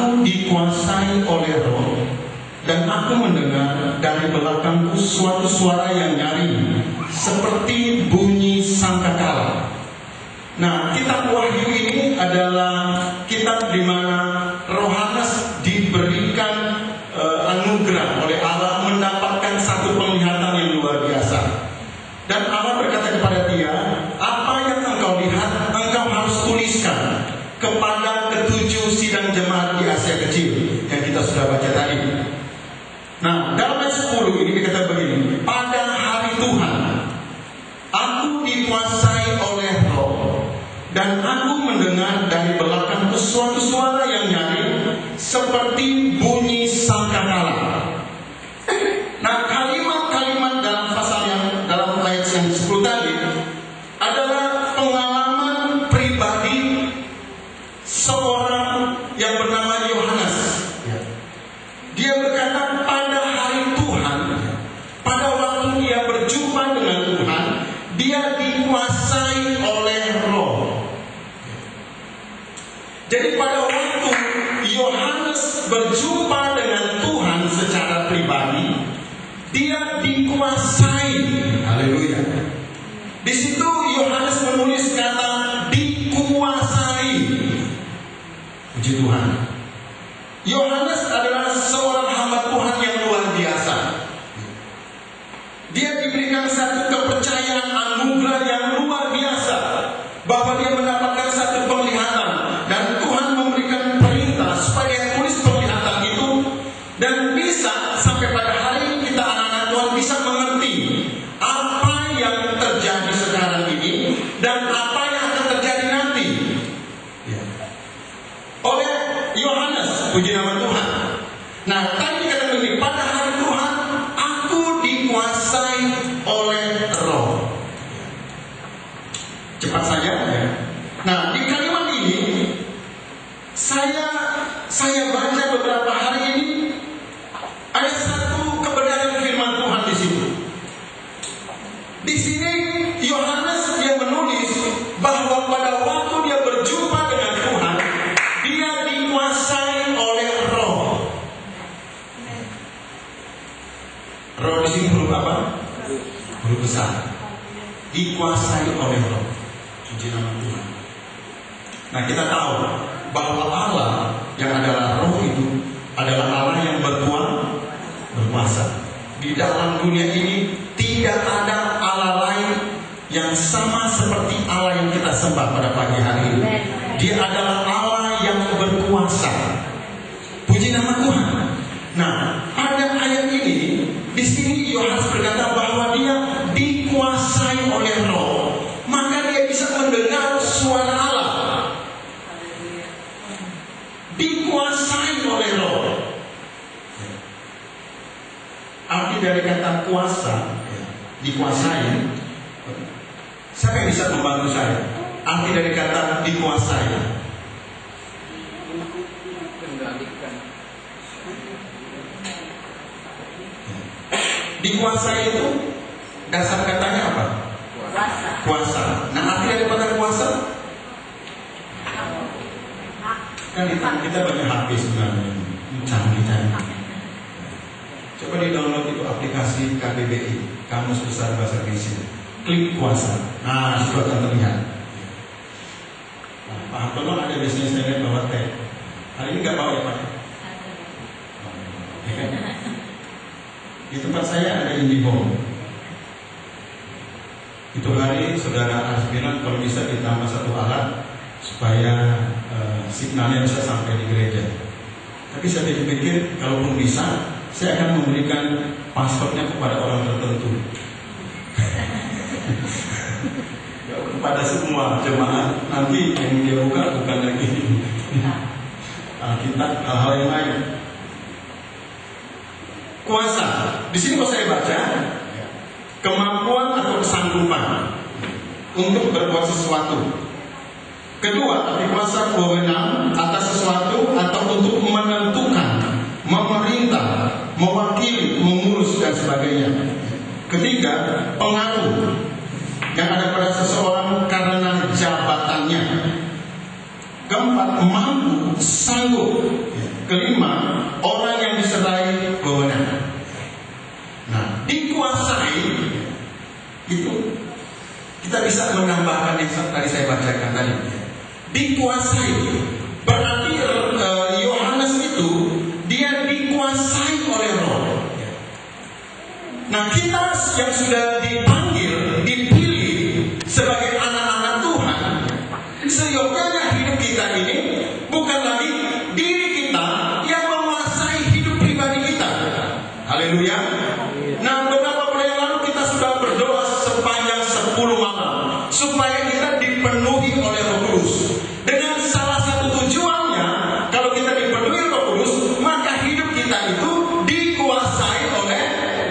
aku dikuasai oleh Roh, dan aku mendengar dari belakangku suatu suara yang nyaring seperti bunyi sangkakala. Nah, kitab Wahyu ini adalah kitab di mana Yohanes diberikan anugerah oleh Allah mendapatkan satu penglihatan yang luar biasa. Dan Allah berkata kepada dia, apa yang engkau lihat, engkau harus tuliskan kepada ketujuh sidang jemaat di Asia Kecil yang kita sudah baca tadi. Nah, dalam ayat 10 ini dikatakan begini, pada hari Tuhan, aku dikuasai oleh Roh, dan aku mendengar dari belakangku suatu suara yang nyaring seperti bunyi sangkakala. Nah, kalimat-kalimat dalam pasal dalam ayat yang 10 tadi adalah pengalaman pribadi seorang yang bernama Yohanes. Dia berkata pada hari Tuhan, pada waktu dia berjumpa dengan Tuhan, dia dikuasai oleh Roh. Jadi pada waktu Yohanes berjumpa dengan Tuhan secara pribadi, dia dikuasai. Haleluya. Di situ Yohanes menulis kata dikuasai. Puji Tuhan. Yohanes adalah seorang hamba Tuhan yang luar biasa. Dia diberikan satu kepercayaan anugerah yang luar biasa, bahwa dia mendapatkan satu penglihatan, dan Tuhan memberikan perintah supaya dia tulis penglihatan itu, dan bisa sampai pada hari ini kita anak-anak Tuhan bisa mengerti apa yang terjadi sekarang ini dan apa yang akan terjadi nanti. Oleh Yohanes, puji nama Tuhan. Nah, tadi dikatakan begini, pada hari Tuhan aku dikuasai oleh Roh. Cepat saja ya. Nah, di kalimat ini saya baca beberapa hari ini ada satu kebenaran firman Tuhan di situ. Di sini Yohanes dia menulis bahwa pada waktu dia berjumpa dengan Tuhan, dia dikuasai oleh Roh. Roh di sini huruf apa? Huruf besar. Dikuasai oleh Roh. Puji nama Tuhan. Nah, kita tahu bahwa Allah yang adalah Roh itu adalah Allah yang berkuasa. Di dalam dunia ini tidak ada Allah lain yang sama seperti Allah yang kita sembah pada pagi hari ini. Dia adalah Allah yang berkuasa. Puji nama Tuhan. Nah, pada ayat ini di sini Yohanes berkata bahwa dia dikuasai oleh Roh, maka dia bisa mendengar suara Allah. Dikuasai oleh Roh. Arti dari kata kuasa, dikuasai. Siapa yang bisa membantu saya? Arti dari kata dikuasai. Dikuasai itu dasar katanya apa? Kuasa. Nah, arti dari kata kuasa kan kita banyak HP sebenarnya, canggih-canggih. Coba di download itu aplikasi KBBI, Kamus Besar Bahasa Indonesia. Klik kuasa. Nah, itu akan terlihat. Nah, Pak Hartono ada biasanya saya lihat bawa teh. Hari ini nggak bawa ya Pak? Di tempat saya ada IndiHome. Itu hari saudara Aris bilang kalau bisa ditambah satu alat supaya signalnya bisa sampai di gereja. Tapi saya pikir kalaupun bisa, saya akan memberikan passwordnya kepada orang tertentu. Ya, kepada semua jemaat. Nanti yang dia buka bukan lagi Alkitab, hal-hal yang lain. Kuasa. Di sini kalau saya baca, kemampuan atau kesanggupan untuk berbuat sesuatu. Kedua, tapi kuasa wewenang atas sesuatu atau untuk menentukan, memerintah, mewakili, mengurus dan sebagainya. Ketiga, pengaruh yang ada pada seseorang karena jabatannya. Keempat, mampu, sanggup kelima, orang yang disertai wewenang. Nah, dikuasai itu kita bisa menambahkan yang tadi saya bacakan tadi. Dikuasai berarti Yohanes itu dia dikuasai oleh Roh. Nah, kita yang sudah dipanggil, dipilih sebagai anak-anak Tuhan, seyogyanya hidup kita ini bukan lagi diri kita yang menguasai hidup pribadi kita. Haleluya. Nah, beberapa bulan yang lalu kita sudah berdoa sepanjang 10 malam supaya kita dipenuhi oleh Roh Kudus. Dengan salah satu tujuannya, kalau kita dipenuhi Roh Kudus, maka hidup kita itu dikuasai oleh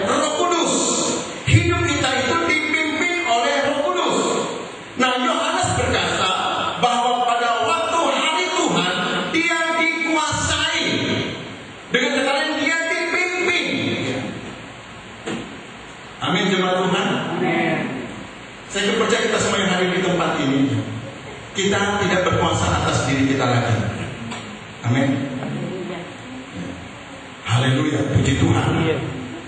Roh Kudus. Hidup kita itu dipimpin oleh Roh Kudus. Nah, Yohanes berkata bahwa pada waktu hari Tuhan dia dikuasai. Dengan kata lain, dia dipimpin. Amin, jemaat Tuhan. Amin. Saya percaya kita semua yang hadir di tempat ini, kita tidak berkuasa atas diri kita lagi. Amin. Haleluya, puji Tuhan.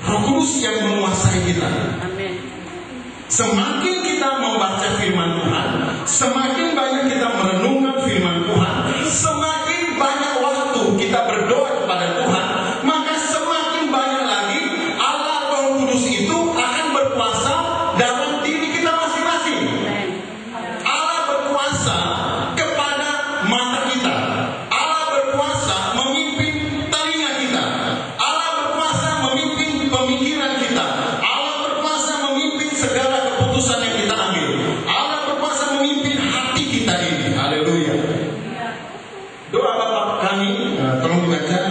Roh Kudus yang menguasai kita. Amin. Semakin kita membaca firman Tuhan, semakin banyak kita merenungkan firman Tuhan, semakin banyak waktu kita berdoa kepada Tuhan, maka semakin banyak lagi Allah Roh Kudus itu akan berkuasa dalam diri kita masing-masing. Allah berkuasa kepada mata kita. Allah berkuasa memimpin telinga kita. Allah berkuasa memimpin pemikiran kita. Allah berkuasa memimpin segala keputusan yang kita ambil. Allah berkuasa memimpin hati kita ini. Haleluya. Doa Bapak kami, tolong dibaca.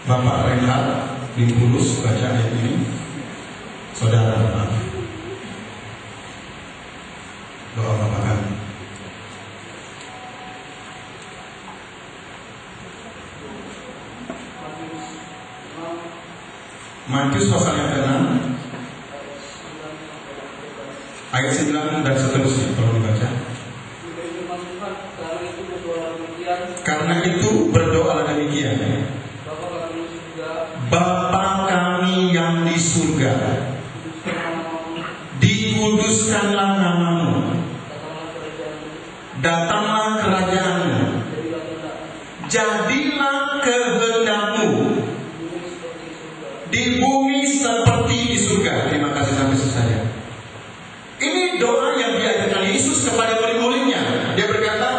Bapak Reinhard Limpulus baca ayat ini. Saudara Bapak. Doa Bapak kami. Matius pasal yang ke-6 ayat 9 dan seterusnya, tolong dibaca. Karena itu berdoalah demikian. Bapa kami yang di surga, dikuduskanlah namamu, datanglah kerajaanmu, jadilah kehendakmu di bumi seperti di surga. Terima kasih sampai selesai. Ini doa yang diajarkan Yesus kepada murid-muridnya. Dia berkata,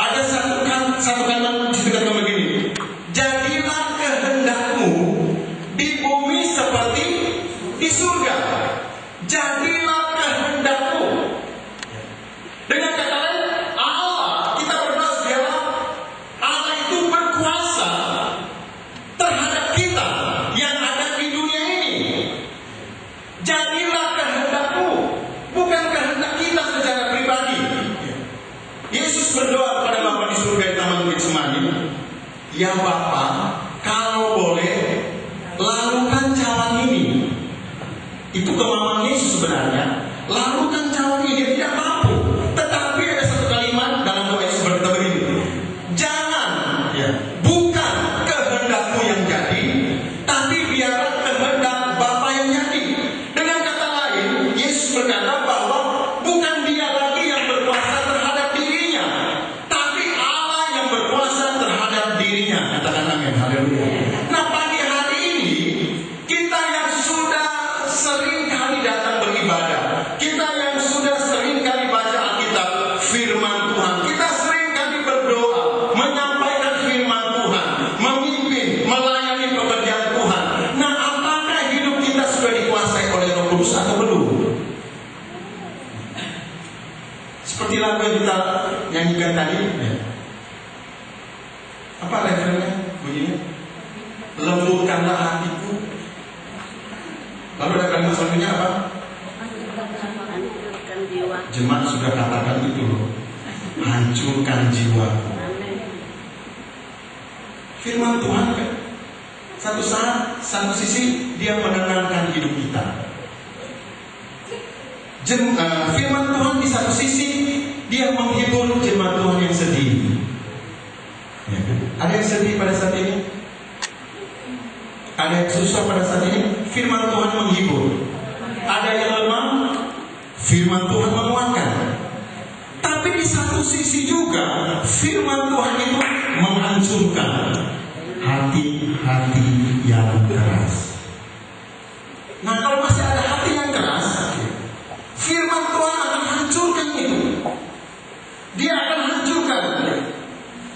ada satu kalimat di situ kata begini, jadilah kehendakmu di bumi seperti di surga. Jadilah kehendakmu. Dengan kata lain, Allah, kita berdoa segala, Allah itu berkuasa terhadap kita yang ada di dunia ini. Jadilah kehendakmu, bukan kehendak kita secara pribadi. Yesus berdoa kepada Bapa di surga di Taman Getsemani, ya Bapa, kalau boleh lalukan cawan ini. Itu kemauan Yesus sebenarnya. Lalukan cawan ini, dia tidak mampu. Tetapi ada satu kalimat dalam doa Yesus berkata begini, jangan, bukan kehendakmu yang jadi, tapi biarlah kehendak Bapa yang jadi. Dengan kata lain, Yesus berkata bahwa bukan dia lagi yang berkuasa terhadap dirinya, tapi Allah yang berkuasa terhadap dirinya. Katakan amin. Haleluya. Nah, pagi hari ini kita yang sudah sering kali datang beribadah, kita yang sudah sering kali baca Alkitab, firman Tuhan, kita sering kali berdoa, menyampaikan firman Tuhan, memimpin, melayani pekerjaan Tuhan. Nah, apakah hidup kita sudah dikuasai oleh Roh Kudus atau belum? Seperti lagu yang kita nyanyikan tadi, apa refrennya? Bunyinya, lembutkanlah hatiku. Lalu ada kalimat selanjutnya apa? Jemaat sudah katakan itu loh, hancurkan jiwa. Firman Tuhan kan, satu sisi dia menenangkan hidup kita. Firman Tuhan di satu sisi dia menghibur jemaat Tuhan yang sedih. Ada yang sedih pada saat ini? Ada yang susah pada saat ini? Firman Tuhan menghibur. Ada yang lemah? Firman Tuhan menguatkan. Tapi di satu sisi juga firman Tuhan itu menghancurkan hati-hati yang keras. Nah, kalau masih ada hati yang keras, firman Tuhan akan hancurkan itu. Dia akan hancurkan.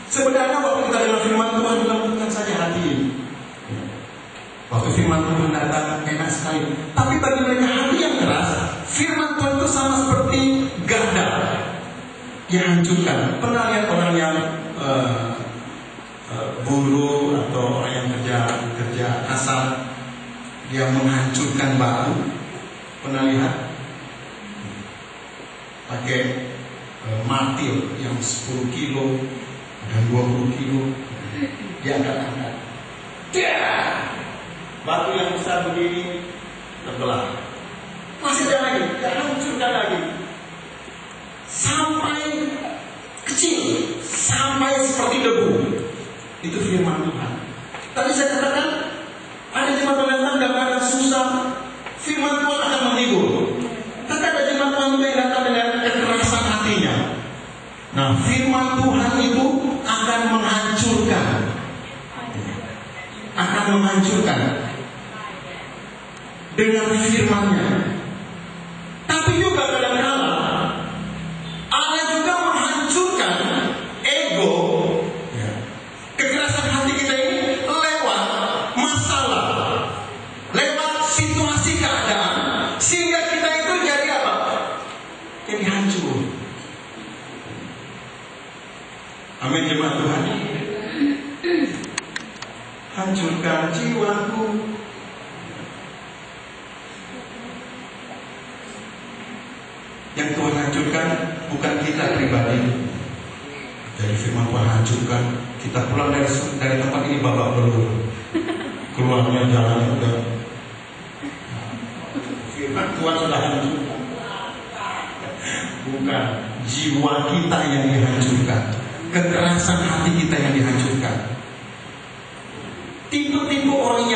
Sebenarnya waktu kita dengar firman Tuhan, lembutkan saja hati ini. Waktu firman Tuhan datang enak sekali. Tapi bagi mereka hati yang keras, firman Tuhan itu sama seperti garda yang hancurkan. Pernah lihat orang yang buruh atau orang yang kerja kasar, dia menghancurkan batu? Pernah lihat? Pakai martil yang 10 kilo dan 20 kilo, dia angkat-angkat. Batu yang besar begini terbelah. Masih ada lagi, dia hancurkan lagi. Sampai kecil, sampai seperti debu. Itu firman Tuhan. Tadi saya katakan, ada jemaat Tuhan datang dalam keadaan susah, firman Tuhan akan menghibur. Tapi ada jemaat Tuhan juga yang datang dengan kekerasan hatinya. Nah, firman Tuhan itu akan menghancurkan. Akan menghancurkan dengan firman-Nya. Tapi juga kadang-kadang ada juga menghancurkan ego, kekerasan hati kita ini lewat masalah, lewat situasi keadaan, sehingga kita itu jadi apa? Jadi hancur. Amin, jemaat Tuhan. Hancurkan jiwaku. Yang Tuhan hancurkan bukan kita pribadi. Jadi firman Tuhan hancurkan, kita pulang dari tempat ini babak belur. Keluarnya jalan udah. Firman Tuhan sudah hancurkan. Bukan, jiwa kita yang dihancurkan, kekerasan hati kita yang dihancurkan. Tipe-tipe orang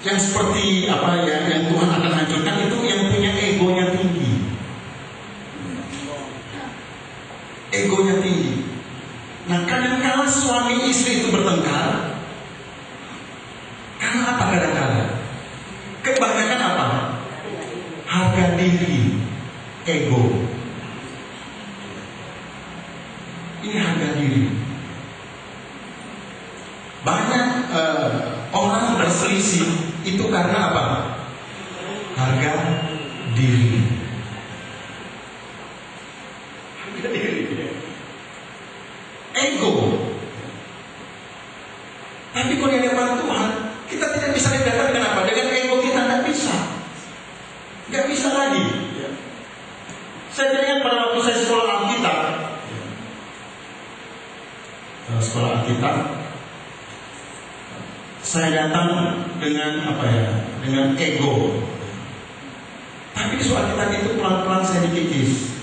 yang seperti apa ya, yang Tuhan akan hancurkan itu yang punya egonya tinggi. Egonya tinggi. Nah, kadang-kala suami istri itu bertengkar. Karena apa kadang-kala? Kebanyakan apa? Harga diri, ego. Ini harga diri. Banyak orang berselisih itu karena apa? Harga diri. Harga diri. Ego. Tapi kalau di hadapan Tuhan, kita tidak bisa didapatkan dengan apa? Dengan ego kita tidak bisa. Tidak bisa lagi. Saya ingat pada waktu saya sekolah Alkitab. Sekolah Alkitab, saya datang dengan apa ya? Dengan ego. Tapi di sekolah Alkitab itu pelan-pelan saya dikikis.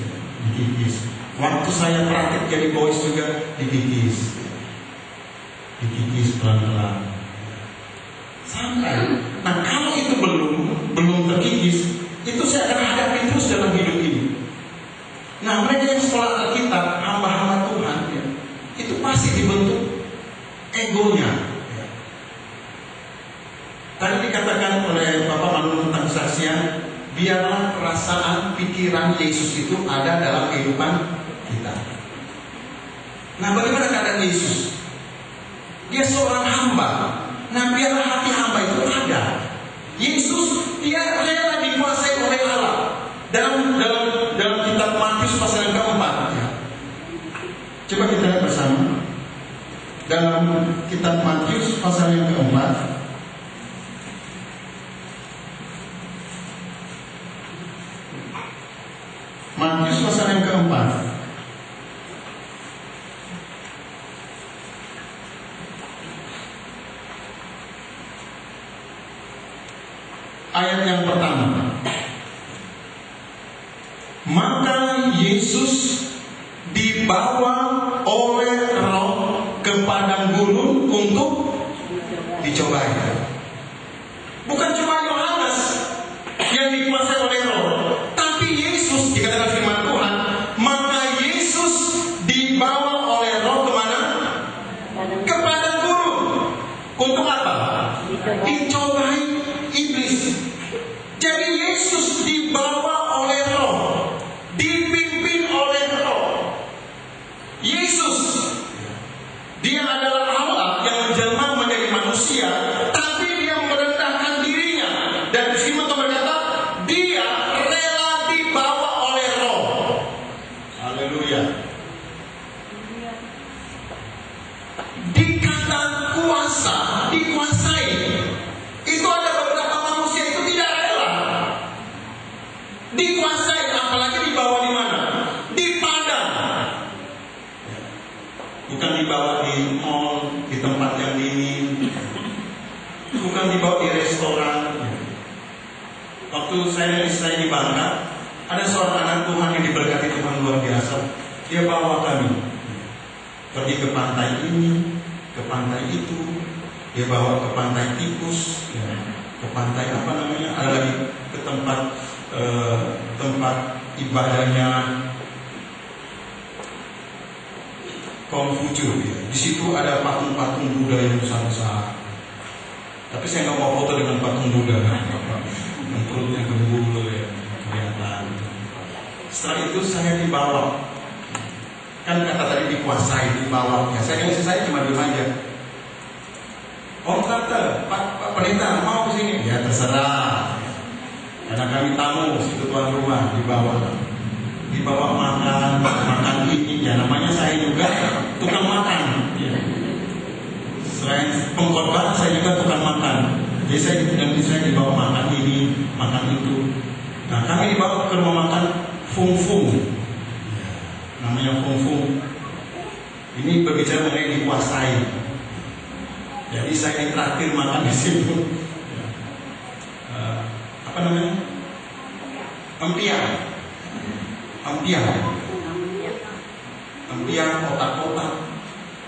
Waktu saya praktek jadi boys juga dikikis pelan-pelan. Sampai. Nah, kalau itu belum terkikis, itu saya akan hadapi terus dalam hidup ini. Nah, mereka yang sekolah Alkitab, hamba-hamba Tuhan, ya, itu pasti dibentuk egonya. Ya. Tadi dikatakan oleh Bapak Manun tentang kesaksian, biarlah perasaan, pikiran Yesus itu ada dalam kehidupan kita. Nah, bagaimana keadaan Yesus? Dia seorang hamba. Nah, biarlah hati hamba itu ada. Yesus dia rela dikuasai oleh Allah. Dalam kitab Matius pasal yang keempat. Ya. Coba kita lihat bersama. Dalam kitab Matius pasal yang keempat. Matius pasal yang keempat. Ayat yang pertama. Maka Yesus dibawa oleh Roh ke padang gurun dicobai. Bukan cuma Yohanes yang dikuasai oleh roh, tapi Yesus, dikatakan firman Tuhan, maka Yesus dibawa oleh roh kemana? Ke padang gurun. Untuk apa? Dicobai iblis. Jadi Yesus dibawa oleh roh, dipimpin oleh roh. Yesus, dia adalah Allah yang menjelma menjadi manusia, tapi dia merendahkan dirinya. Dan firman Tuhan berkata, dia rela dibawa oleh roh. Haleluya. Dikata kuasa, dikuasai, itu ada beberapa manusia itu tidak rela dikuasai, apalagi dibawa di mana? Di padang. Bukan dibawa di mall, di tempat yang dingin, bukan dibawa di restoran. Waktu saya di Bangka, ada seorang anak Tuhan yang diberkati Tuhan luar biasa. Dia bawa kami pergi ke pantai ini, ke pantai itu. Dia bawa ke pantai tikus, ke pantai apa namanya? Ada lagi ke tempat ibadahnya Konghucu. Di situ ada patung-patung Buddha yang besar-besar. Tapi saya nggak mau foto dengan patung Buddha, yang perutnya gembul ya, kelihatan. Setelah itu saya dibawa. Kan kata tadi dikuasai, dibawa. Ya, saya cuma diam aja. Om kata, Pak Pendeta mau ke sini? Ya terserah. Karena kami tamu, situ tuan rumah, dibawa makan ini. Ya namanya saya juga tukang makan. Ya. Selain pengkhotbah, saya juga tukang makan. Jadi saya dibawa makan ini, makan itu. Nah kami dibawa ke rumah makan Fung Fung. Namanya Fung Fung. Ini berbicara mengenai dikuasai. Jadi saya ditraktir makan di situ. Apa namanya? Empiang, otak-otak.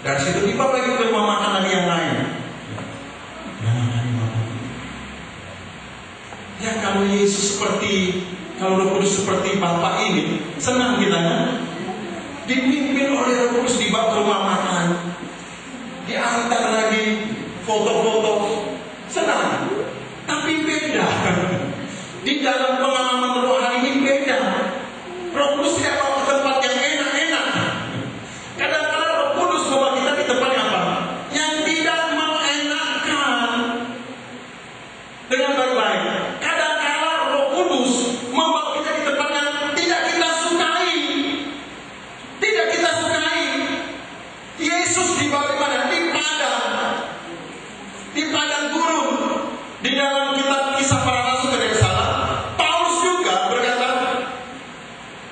Dari situ dibawa lagi ke rumah makan lagi yang lain. Ya kalau Yesus kalau Roh Kudus seperti Bapa ini, senang kita kan? Dipimpin oleh Roh Kudus dibawa ke rumah makan, diantar lagi foto-foto, senang. Tapi beda. Di dalam pengalaman rohani ini beda. Roh Kudus tidak bawa ke tempat yang enak-enak. Kadang-kadang Roh Kudus bawa kita di tempat yang apa? Yang tidak mengenakan. Dengan baik-baik. Kadang-kadang Roh Kudus membawa kita di tempat yang tidak kita sukai. Tidak kita sukai. Yesus dibawa di mana? Di padang. Di padang gurun. Di dalam kitab Kisah Para Rasul tidak salah, Paulus juga berkata,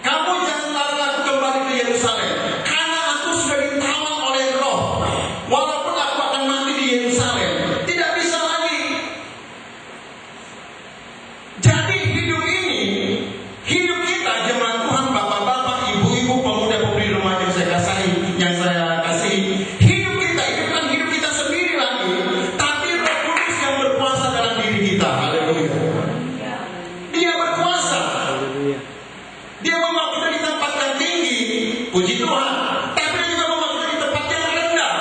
kamu jangan larang aku kembali ke Yerusalem, karena aku sudah ditawan oleh roh. Walaupun aku akan mati di Yerusalem, tidak bisa lagi. Jadi hidup ini, hidup kita jemaat Tuhan, bapak-bapak, ibu-ibu, pemuda-pemudi remaja yang saya kasihi, hidup kita sendiri lagi, tapi Roh Kudus yang berkuasa dalam diri kita. Haleluya. Dia berkuasa. Dia membawa kita di tempat yang tinggi, puji Tuhan. Tapi dia juga membawa kita di tempat yang rendah.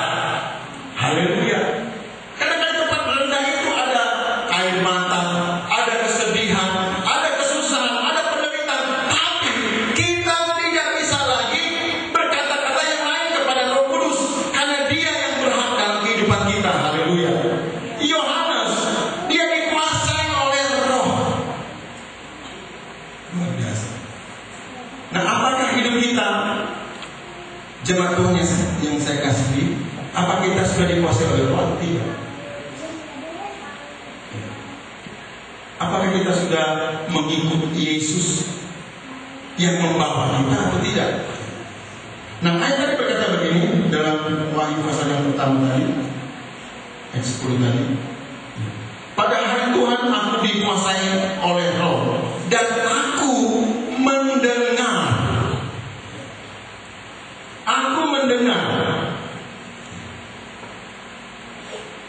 Haleluya. Karena di tempat rendah itu ada air mata, ada kesedihan, ada kesusahan, ada penderitaan. Tapi kita tidak bisa lagi berkata-kata yang lain kepada Roh Kudus, karena Dia yang berhak dalam kehidupan kita. Haleluya. Yohanes, dia dikuasai oleh roh. Luar biasa. Nah, apakah hidup kita, jemaat Tuhan yang saya kasihi, apa kita sudah dikuasai oleh roh? Tidak. Apakah kita sudah mengikut Yesus yang membawa kita atau tidak? Nah, ayat tadi berkata begini dalam Wahyu pasal yang pertama tadi, ayat 10 tadi. Pada hari Tuhan aku dikuasai oleh roh, dan aku mendengar.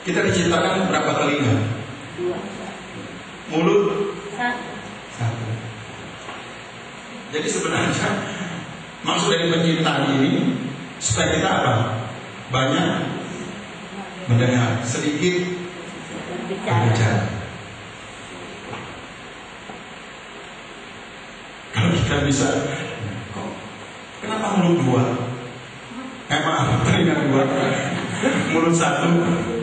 Kita diciptakan berapa telinga? 2. Mulut? 1. 1. Jadi sebenarnya maksud dari penciptaan ini supaya kita apa? Banyak mendengar, sedikit berbicara. Kalau kita bisa, kenapa mulut 2? Maaf, telinga 2, mulut 1.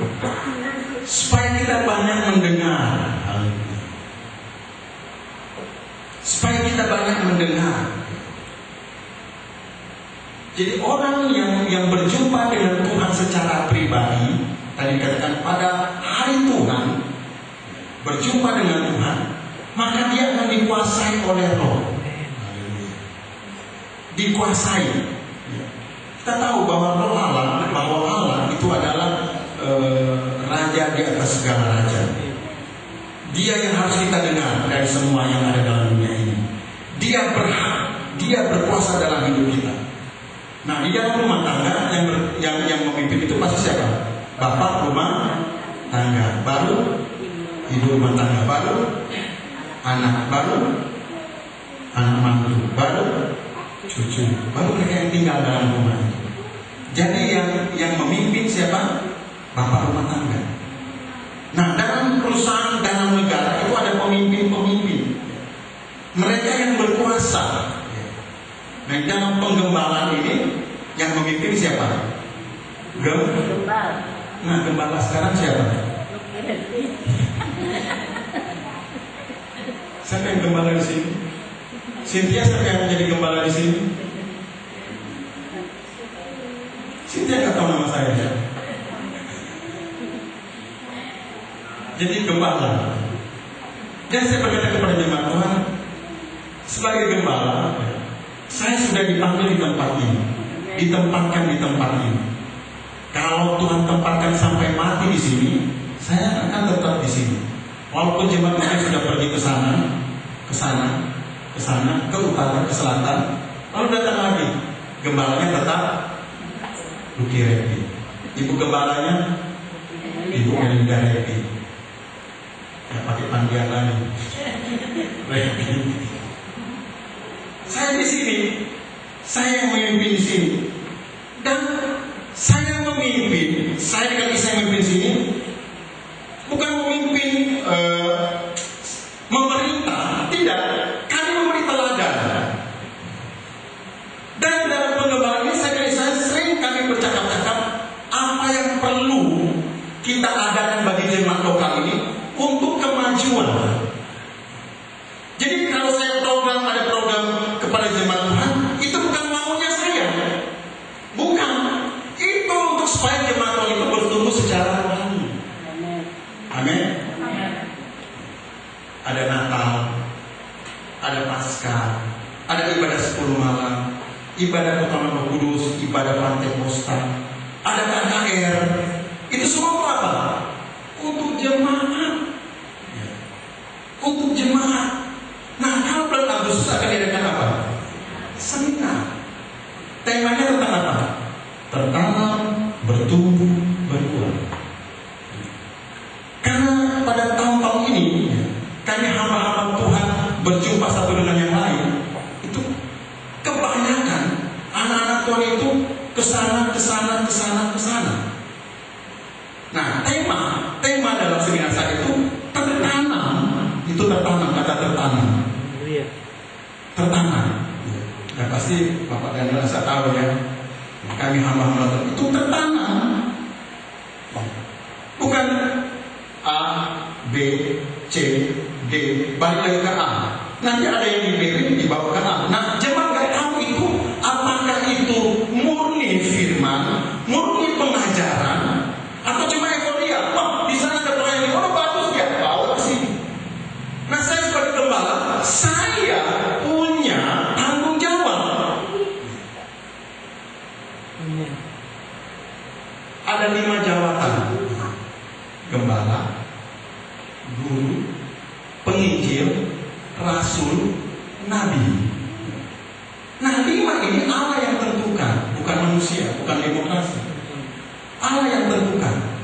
Supaya kita banyak mendengar. Supaya kita banyak mendengar. Jadi orang yang berjumpa dengan Tuhan secara pribadi, tadi dikatakan pada hari Tuhan, berjumpa dengan Tuhan, maka dia akan dikuasai oleh Roh. Dikuasai. Kita tahu bahwa Roh Allah, bahwa Allah itu adalah Raja di atas segala raja. Dia yang harus kita dengar dari semua yang ada dalam dunia ini. Dia berhak, dia berkuasa dalam hidup kita. Nah, di dalam rumah tangga yang memimpin itu pasti siapa? Bapak rumah tangga, baru ibu rumah tangga, baru anak, baru anak mantu, baru cucu, baru mereka yang tinggal dalam rumah itu. Jadi yang memimpin siapa? Bapak rumah tangga. Nah, dalam perusahaan, dalam negara itu ada pemimpin-pemimpin. Mereka yang berkuasa. Nah, dalam penggembalaan ini yang memimpin siapa? Gembala. Nah, gembala sekarang siapa? Siapa yang gembala di sini? Cynthia, siapa yang menjadi gembala di sini? Cynthia nggak tahu nama saya. Jadi gembala. Dan saya berkata kepada jemaat Tuhan, sebagai gembala, saya sudah dipanggil di tempat ini, ditempatkan di tempat ini. Kalau Tuhan tempatkan sampai mati di sini, saya akan tetap di sini. Walaupun jemaat mungkin sudah pergi ke sana, ke sana, ke sana, ke utara, ke selatan, lalu datang lagi, gembalanya tetap Luki Repi. Ibu gembalanya Ibu Melinda Repi. Ya pakai panggilan lagi. Repi. Saya di sini, saya yang memimpin di sini, dan saya memimpin. Saya dikatakan saya memimpin di sini, bukan memimpin memerintah, tidak. Kami memberi teladan. Dan dalam pengembangan ini saya sering kami bercakap-cakap apa yang perlu kita adakan bagi jemaat lokal ini untuk kemajuan. Jadi kalau saya ada program kepada jemaat Tuhan, itu bukan maunya saya, bukan. Itu untuk supaya jemaat Tuhan itu bertumbuh secara rohani. Amin. Ada Natal, ada Paskah, ada ibadah 10 malam, ibadah pertama Roh Kudus, ibadah Pentakosta, ada KKR. Itu semua untuk apa? Untuk jemaat. Untuk jemaat. Nah, kalau bulan Agustus akan diadakan apa? Seminar. Temanya tentang apa? Tertanam, bertumbuh, berbuah. Karena pada tahun-tahun ini kami hamba-hamba Tuhan berjumpa satu dengan yang lain. Itu kebanyakan anak-anak Tuhan itu kesana. Nah, tema dalam seminar saya itu tertanam. Itu tertanam, kata tertanam. Tertanam. Ya pasti Bapak dan Ibu saya tahu ya. Kami hamba-hamba Tuhan itu tertanam. Bukan A, B, C, D, balik lagi ke A. Nanti ada yang dibikin dibawa ke A. Nah, jemaat nggak tahu itu apakah itu murni firman, murni pengajaran, atau cuma euforia. Wah, di sana ada pelayan, oh bagus dia bawa ke sini. Nah, saya sebagai gembala, saya punya tanggung jawab. Ada 5 jawatan: gembala, guru, penginjil, rasul, nabi. Nah, 5 ini Allah yang tentukan, bukan manusia, bukan demokrasi. Allah yang tentukan.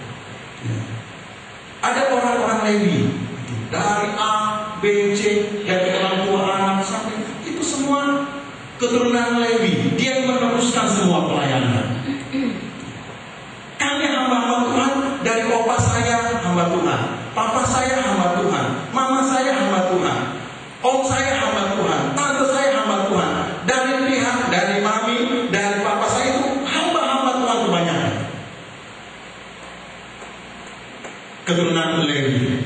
keturunan Lewi.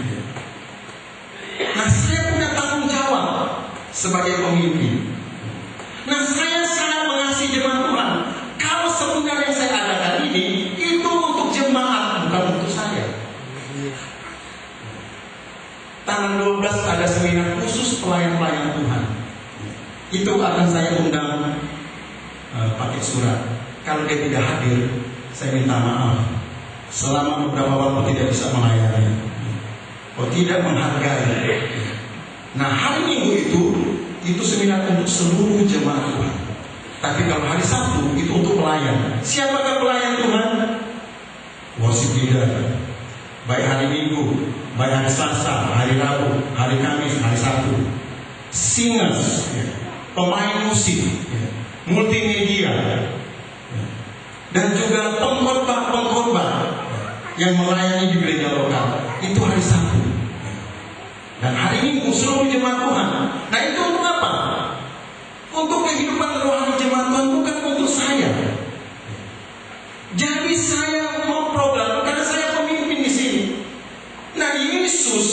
Nah, saya punya tanggung jawab sebagai pemimpin. Nah, saya sangat mengasihi jemaat Tuhan. Kalau seminar yang saya adakan ini itu untuk jemaat, bukan untuk saya. Tanggal 12 ada seminar khusus pelayan-pelayan Tuhan. Itu akan saya undang pakai surat. Kalau dia tidak hadir, saya minta maaf. Selama beberapa waktu tidak bisa melayani, tidak menghargai. Nah, hari Minggu itu seminar untuk seluruh jemaat Tuhan. Tapi kalau hari Sabtu itu untuk pelayan. Siapakah pelayan Tuhan? Worship leader. Baik hari Minggu, baik hari Selasa, hari Rabu, hari Kamis, hari Sabtu. Singers, pemain musik, multimedia, dan juga pengkhotbah yang melayani di gereja lokal. Itu hari Sabtu. Dan hari Minggu seluruh jemaat Tuhan. Nah, itu untuk apa? Untuk kehidupan rohani jemaat Tuhan, bukan untuk saya. Jadi saya mau program karena saya pemimpin di sini. Nah, Yesus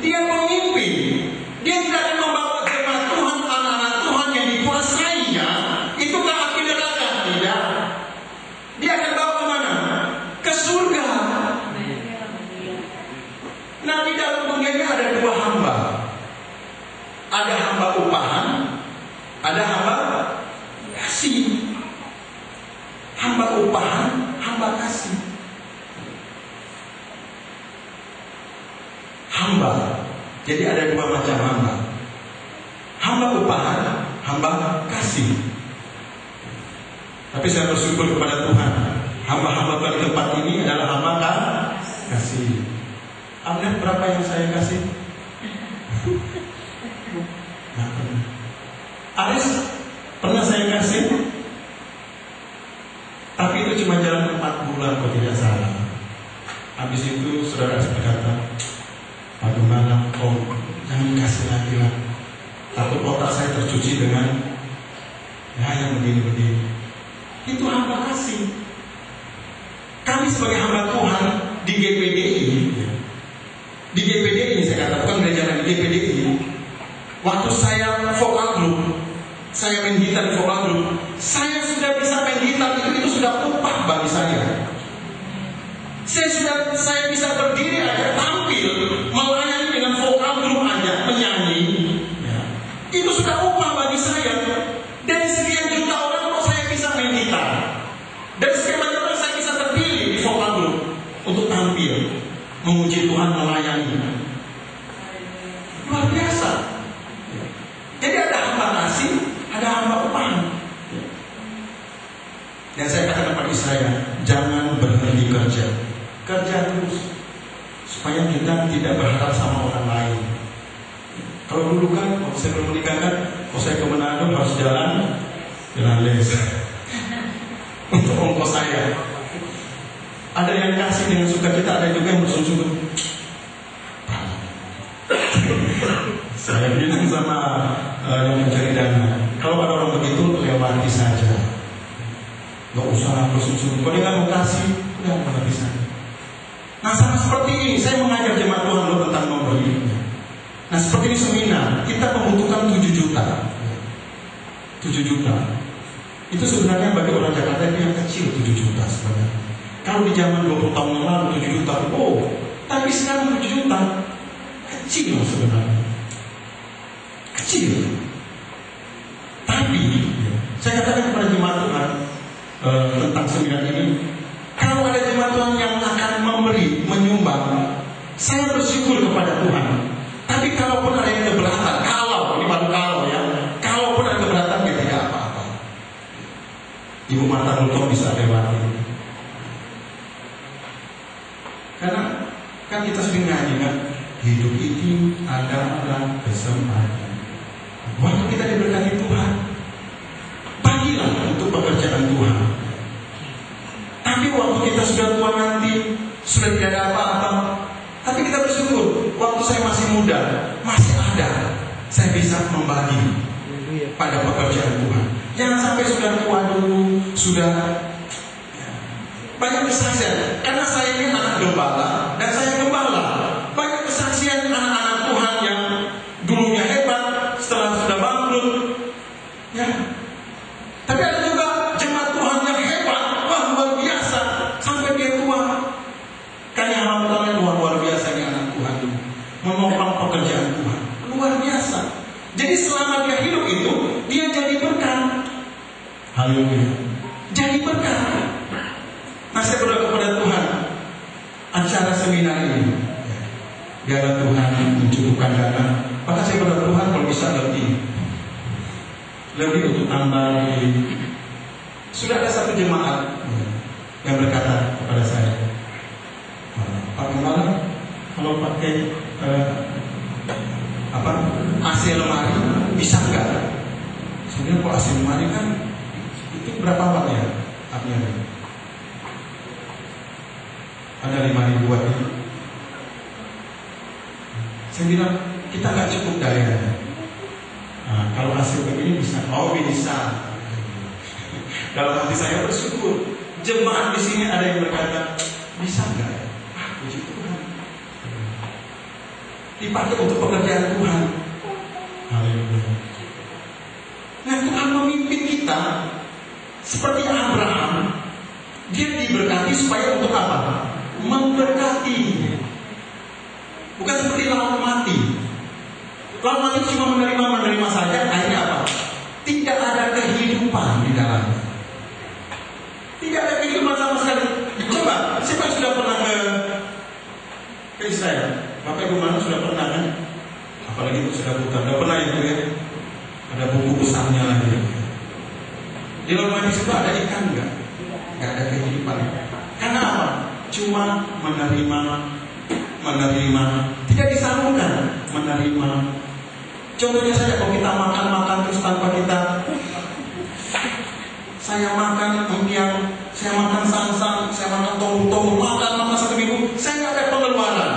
dia pemimpin. Dia tidak akan membawa jemaat Tuhan, anak-anak Tuhan yang dikuasainya itu ke api neraka, tidak. Dia akan bawa kemana? Ke surga. Nah, di dalam dunia ini ada dua hamba. Ada hamba upahan, ada hamba kasih. Hamba upahan, hamba kasih. Hamba. Jadi ada dua macam hamba. Hamba upahan, hamba kasih. Tapi saya bersyukur kepada Tuhan. Hamba-hamba di tempat ini adalah hamba kasih. Anda berapa yang saya kasih? Nah, Aris pernah saya kasih, tapi itu cuma jalan 4 bulan kalau tidak salah. Habis itu saudara berkata, "Aduh malam, jangan kasih lagi lah. Takut otak saya tercuci dengan yang begini-begini." Itu hamba kasih. Kami sebagai hamba Tuhan di GPDI saya kata, bukan gereja lain, di GPDI. Waktu saya vokal group, saya main gitar di vokal group, saya sudah bisa main gitar, itu sudah upah bagi saya. Saya bisa berdiri aja, tampil, melayani dengan vokal group aja, menyanyi, itu sudah upah bagi saya. Dari sekian juta orang kok saya bisa main gitar, dari sekian banyak orang saya bisa terpilih di vokal group untuk tampil, memuji Tuhan, melayani. Luar biasa. Jadi ada hamba kasih, ada hamba upahan. Dan saya katakan pada saya, jangan berhenti kerja. Kerja terus, supaya kita tidak berharap sama orang lain. Kalau dulu kan, waktu saya belum menikah kan, kalau saya ke Manado harus jalan les untuk ongkos saya. Ada yang kasih dengan sukacita, ada juga yang bersungguh-sungguh. Saya bilang sama yang mencari dana, kalau ada orang begitu lewati saja, nggak usah bersungguh-sungguh. Kalau dia nggak mau kasih, udah lewati saja. Nah, sama seperti ini, saya mengajar jemaat Tuhan tentang memberi. Nah, seperti ini seminar, kita membutuhkan 7 juta. 7 juta. Itu sebenarnya bagi orang Jakarta itu yang kecil, 7 juta sebenarnya. Kalau di zaman 20 tahun yang lalu 7 juta, tapi sekarang 7 juta kecil sebenarnya. Kecil. Tapi saya katakan kepada jemaat Tuhan tentang seminar ini, kalau ada jemaat Tuhan yang akan memberi, menyumbang, saya bersyukur kepada Tuhan. Tapi kalaupun ada yang keberatan, ini baru kalau ya, kalaupun ada keberatan, ya tidak apa-apa. Ibu Martha Luther bisa lewati. Karena kan kita sering nyanyi kan, hidup itu adalah kesempatan. Waktu kita diberkati Tuhan, bagilah untuk pekerjaan Tuhan. Tapi waktu kita sudah tua nanti, sudah tidak ada apa-apa, tapi kita bersyukur, waktu saya masih muda, masih ada, saya bisa membagi pada pekerjaan Tuhan. Jangan sampai sudah tua dulu, sudah Banyak kesaksian. Karena saya ini anak gembala dan saya gembala. Banyak kesaksian anak-anak Tuhan yang dulunya hebat, setelah sudah bangkrut. Ya. Tapi ada juga jemaat Tuhan yang hebat, wah luar biasa, sampai dia tua. Kan yang pertama luar biasa nih anak Tuhan itu, menopang pekerjaan Tuhan, luar biasa. Jadi selama dia hidup itu, dia jadi berkat. Haleluya. Jadi berkat. Nah, saya berdoa kepada Tuhan, acara seminar ini, biarlah Tuhan mencukupkan dana. Maka saya berdoa Tuhan kalau bisa lebih untuk tambah lagi. Sudah ada satu jemaat yang berkata kepada saya, Pak Gembala, kalau pakai AC lemari bisa enggak? Sebenarnya kalau AC lemari kan itu berapa watt ya? Artinya ada 5.000 watt itu. Saya bilang kita nggak cukup dayanya. Nah, kalau hasil begini bisa, bisa. Dalam hati saya bersyukur. Jemaat di sini ada yang berkata, bisa nggak? Puji Tuhan. Dipakai untuk pekerjaan Tuhan. Haleluya. Nah, Tuhan memimpin kita seperti Abraham. Dia diberkati supaya untuk apa? Memberkati. Bukan seperti laut mati. Laut mati cuma menerima saja, akhirnya apa? Tidak ada kehidupan di dalamnya. Tidak ada kehidupan sama sekali. Coba, siapa yang sudah pernah ke Israel? Bapak Ibu mana sudah pernah kan? Apalagi itu sudah bukan, sudah pernah itu ya? Ada buku besarnya lagi. Di laut mati itu ada ikan enggak? Enggak ada kehidupan. Karena apa? Cuma menerima, tidak disalurkan, menerima. Contohnya saja kalau kita makan terus tanpa kita, saya makan empiang, saya makan sangsang, saya makan tohu, makan satu minggu, saya nggak ada pengeluaran.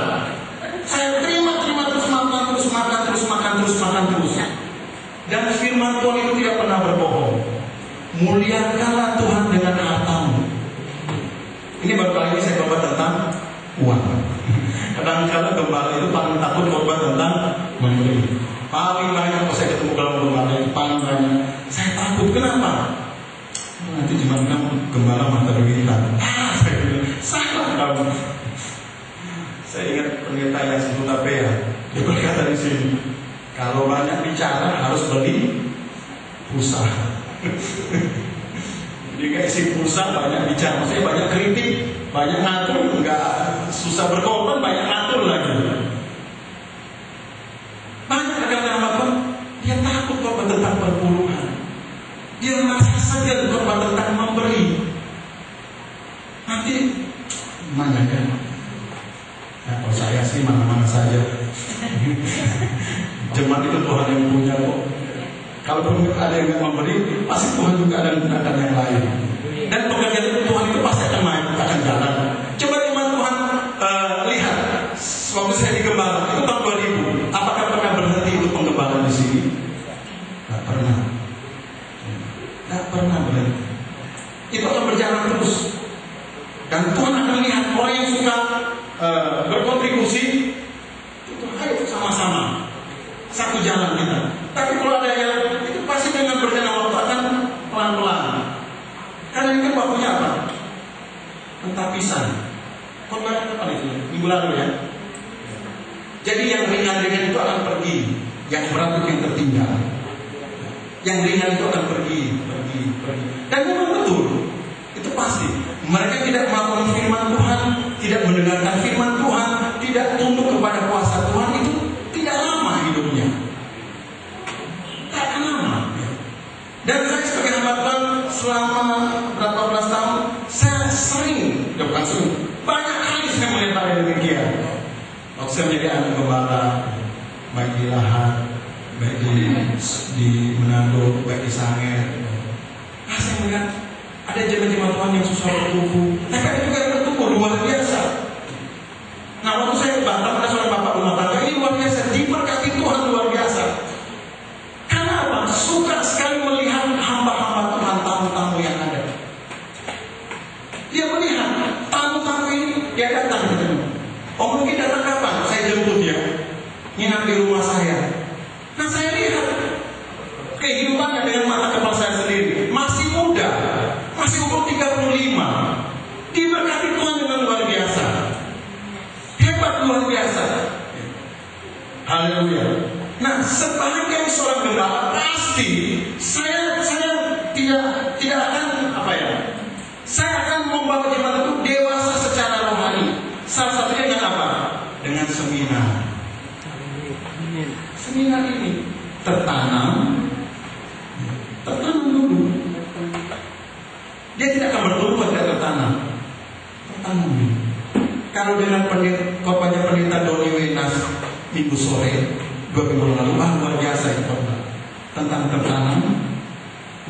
Saya terima terus makan terus. Dan firman Tuhan itu tidak pernah berbohong. Muliakanlah Tuhan dengan hartamu. Ini baru kali ini saya khotbah tentang uang. Kadang-kadang gembala itu paling takut khotbah tentang memberi. Paling banyak kalau saya ketemu kalau gembala itu paling banyak. Saya takut, kenapa? Nanti cuma bilang gembala mata duitan. Saya bilang, salah kamu. Saya ingat pendeta yang sebut Abea. Dia berkata di sini, kalau banyak bicara harus beli pulsa. Jadi kayak isi pulsa banyak bicara, maksudnya banyak kritik, banyak ngatur, nggak susah berkorban, banyak ngatur lagi. Banyak kadang-kadang apa? Dia takut korban tentang perpuluhan. Dia merasa segan korban tentang memberi. Nanti mana kan? Nah, kalau saya sih mana-mana saja. Jemaat itu Tuhan yang punya kok. Kalau ada yang nggak memberi, pasti Tuhan juga ada menggunakan yang lain. Dan pekerjaan itu Tuhan itu pasti akan jalan. Coba jemaat Tuhan lihat, waktu saya di Gembala itu tahun 2000, apakah pernah berhenti untuk pengembalaan di sini? Nggak pernah berhenti. Itu akan berjalan terus. Dan Tuhan akan lihat orang yang suka berkontribusi, itu ayo sama-sama satu jalan kita. Tapi kalau ada yang itu pasti dengan berjalan waktu akan pelan-pelan. Karena ini kan waktunya apa? Pentapisan. Korban apa itu? Minggu lalu ya. Jadi yang ringan-ringan itu akan pergi, yang berat itu yang tertinggal. Yang ringan itu akan pergi. Dan memang betul, itu pasti. Mereka tidak melakukan firman Tuhan, tidak mendengarkan firman Tuhan, tidak tunduk kepada kuasa Tuhan, itu tidak lama hidupnya. Tak akan lama. Dan saya sebagai hamba Tuhan selama berapa belas tahun, saya sering, bukan sering, banyak kali saya melihat hal yang demikian. Waktu saya menjadi anak gembala, baik di Lahat, baik di Manado, baik di Sangir, saya melihat ada jemaat Tuhan yang susah bertumbuh, tapi ada juga yang bertumbuh luar biasa. Nah, waktu saya ke Batam, ada seorang bapak rumah tangga, ini luar biasa, diberkati Tuhan luar biasa. Karena apa? Suka sekali melihat hamba-hamba Tuhan, tamu-tamu yang ada. Dia melihat dia datang ketemu. Om Luki datang kapan? Saya jemput dia, nginap di rumah saya. Nah saya lihat kehidupannya dengan mata kepala saya sendiri. Masih muda, masih umur 35. Diberkati Tuhan dengan luar biasa, hebat luar biasa. Haleluya. Nah, sebagai seorang gembala pasti saya tidak akan saya akan membawa jemaat itu dewasa secara rohani. Salah satunya dengan apa? Dengan seminar. Seminar ini tertanam dulu. Dia tidak akan bertumbuh tidak tertanam. Kalau dengan khotbahnya pendeta Doni Wenas minggu sore 2 minggu lalu, luar biasa itu tentang tertanam,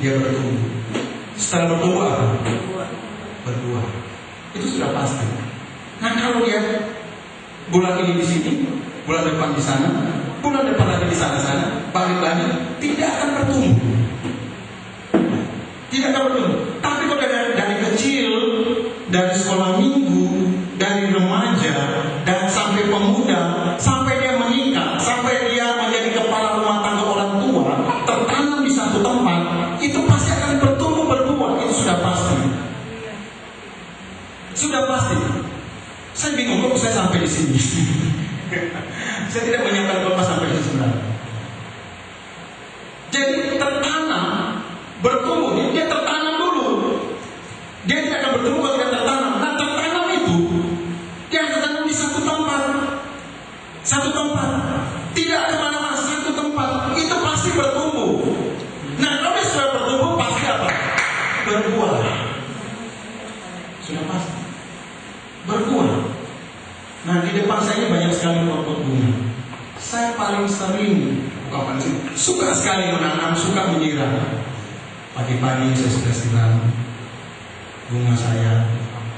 dia bertumbuh. Setelah bertumbuh apa? Berbuah. Itu sudah pasti. Nah kalau dia bulan ini di sini, bulan depan di sana, bulan depan lagi di sana, balik lagi, tidak akan bertumbuh. Tidak akan bertumbuh. Tapi kalau dari kecil, dari sekolah minggu, dari remaja, dan sampai pemuda, sampai dia menikah, sampai dia menjadi kepala rumah tangga orang tua, tertanam di satu tempat, itu pasti akan bertumbuh berbuah. Itu sudah pasti. Sudah pasti. Saya bingung kok saya sampai di sini. Saya tidak menyiapkan khotbah sampai di sini sebenarnya. Jadi tertanam, bertumbuh, dia tertanam dulu. Dia tidak akan bertumbuh kalau tidak tertanam. Nah tertanam itu, dia tertanam di satu tempat. Satu tempat. Tidak kemana-mana, satu tempat. Itu pasti bertumbuh. Nah kalau dia sudah bertumbuh, pasti apa? Berbuah. Sudah pasti. Berbuah. Nah di depan saya banyak sekali pokok bunga. Saya paling sering, suka sekali menanam, suka menyiram. Pagi-pagi saya sudah siram bunga saya.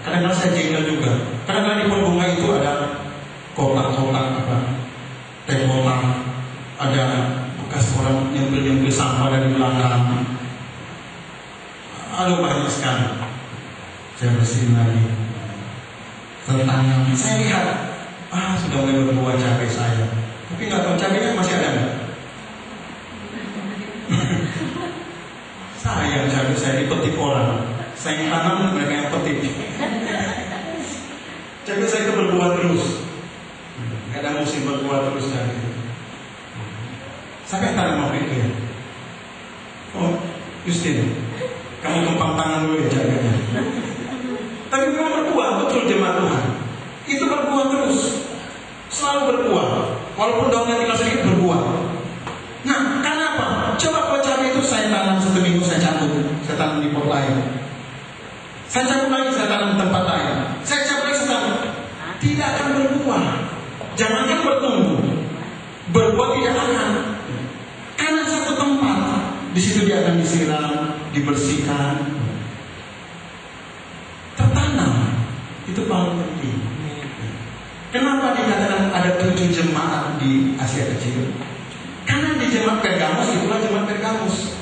Kadang-kadang saya jengkel juga. Kadang-kadang di pohon bunga itu ada kotak-kotak teh kotak, ada bekas orang nyempil sampah dari belakang. Aduh banyak sekali. Saya bersihin lagi. Tertanam. Saya lihat, sudah mulai berbuah cabai saya. Tapi nggak tahu cabainya masih ada nggak? Sayang cabai saya dipetik orang. Saya yang tanam, mereka yang petik. Cabai saya itu berbuah terus. Nggak ada musim berbuah terus cabai. Saya tanam waktu itu ya. Oh, Justin, kamu tumpang tangan dulu ya cabainya. Tapi memang berbuah, betul jemaat Tuhan. Itu berbuah terus, selalu berbuah. Walaupun daunnya tinggal sedikit berbuah. Nah, kenapa? Coba kalau cabai itu saya tanam 1 minggu, saya cabut, saya tanam di pot lain. Saya cabut lagi, saya tanam di tempat lain. Saya cabut lagi, saya tanam. Tidak akan berbuah. Jangankan bertumbuh, berbuah tidak akan. Karena satu tempat, di situ dia akan disiram, dibersihkan. Tertanam itu paling penting. Kenapa dikatakan ada 7 jemaat di Asia Kecil? Karena di jemaat Pergamus itulah jemaat Pergamus.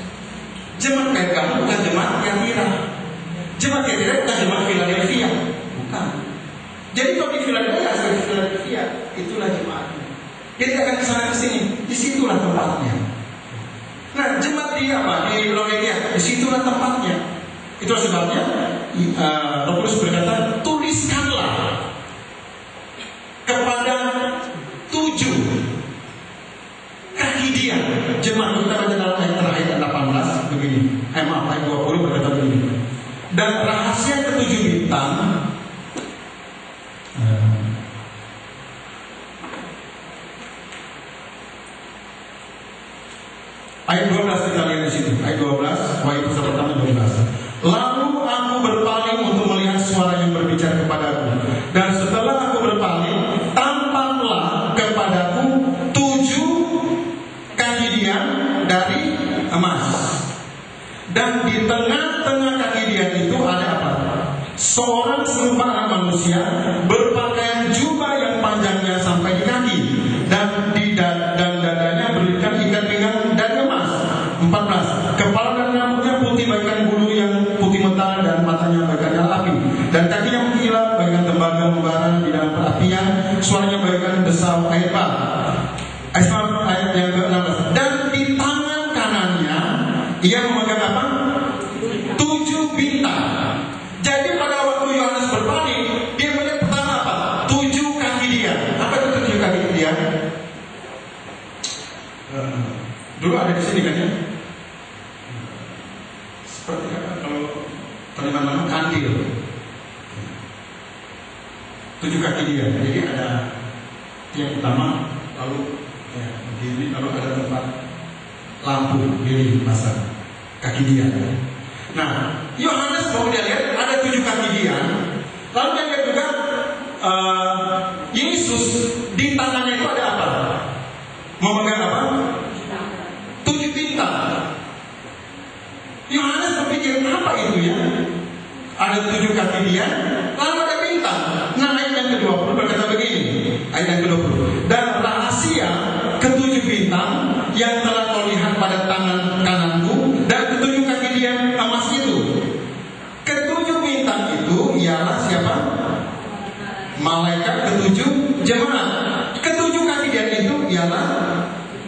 Jemaat Pergamus bukan jemaat Tiatira. Jemaat Tiatira bukan jemaat Philadelphia, bukan. Jadi kalau di Philadelphia itulah jemaatnya. Jadi akan ke sana ke sini, disitulah tempatnya. Nah jemaat di Laodikia, disitulah tempatnya. Itulah sebabnya Roh Kudus berkata, tuliskanlah kepada 7 kaki dia. Jemaat kita baca dalam ayat terakhir 18 begini. Ayat 20 berkata begini. Dan rahasia ke-7 bintang ayat 12 kita lihat di situ. Ayat 12, ayat pertama 12. Lalu aku berpaling untuk melihat suara yang berbicara kepadaku. Dan setelah aku berpaling, tampaklah kepadaku 7 kaki dia dari emas. Dan di tengah-tengah kaki dia itu ada apa? Seorang serupa anak manusia berpakaian jubah yang panjangnya sampai di kaki, dan di dadanya berlipat ikat pinggang dari emas. 14. Kepala dan rambutnya putih bagaikan bulu yang putih mentah, dan matanya bagaikan api, dan kakinya mengkilat bagaikan tembaga membara, suaranya bagaikan desau air bah. Ayat yang ke-16. Dan di tangan kanannya ia memegang apa? 7 bintang. Jadi pada waktu Yohanes berpaling, dia melihat pertama apa? 7 kaki dia. Apa itu 7 kaki dia? Dulu ada di sini kan ya? Seperti apa? Kalau teman-teman kandil. 7 kaki dia. Jadi ada yang utama, lalu ya, begini, lalu ada tempat lampu di pasar kaki dia. Nah, Yohanes mau dia lihat ada 7 kaki dia. Lalu dia lihat juga Yesus di tangannya itu ada apa? Memegang apa? 7 bintang. Yohanes berpikir apa itu ya? Ada 7 kaki dia, lalu ada bintang. Nah, ayat yang ke-20 berkata begini. Ayat yang ke-20. Dan rahasia ke-7 bintang yang telah kau lihat pada tangan kananku dan ke-7 kaki dia emas itu. Ke-7 bintang itu ialah siapa? Malaikat ke-7 jemaat. Ke-7 kaki dia itu ialah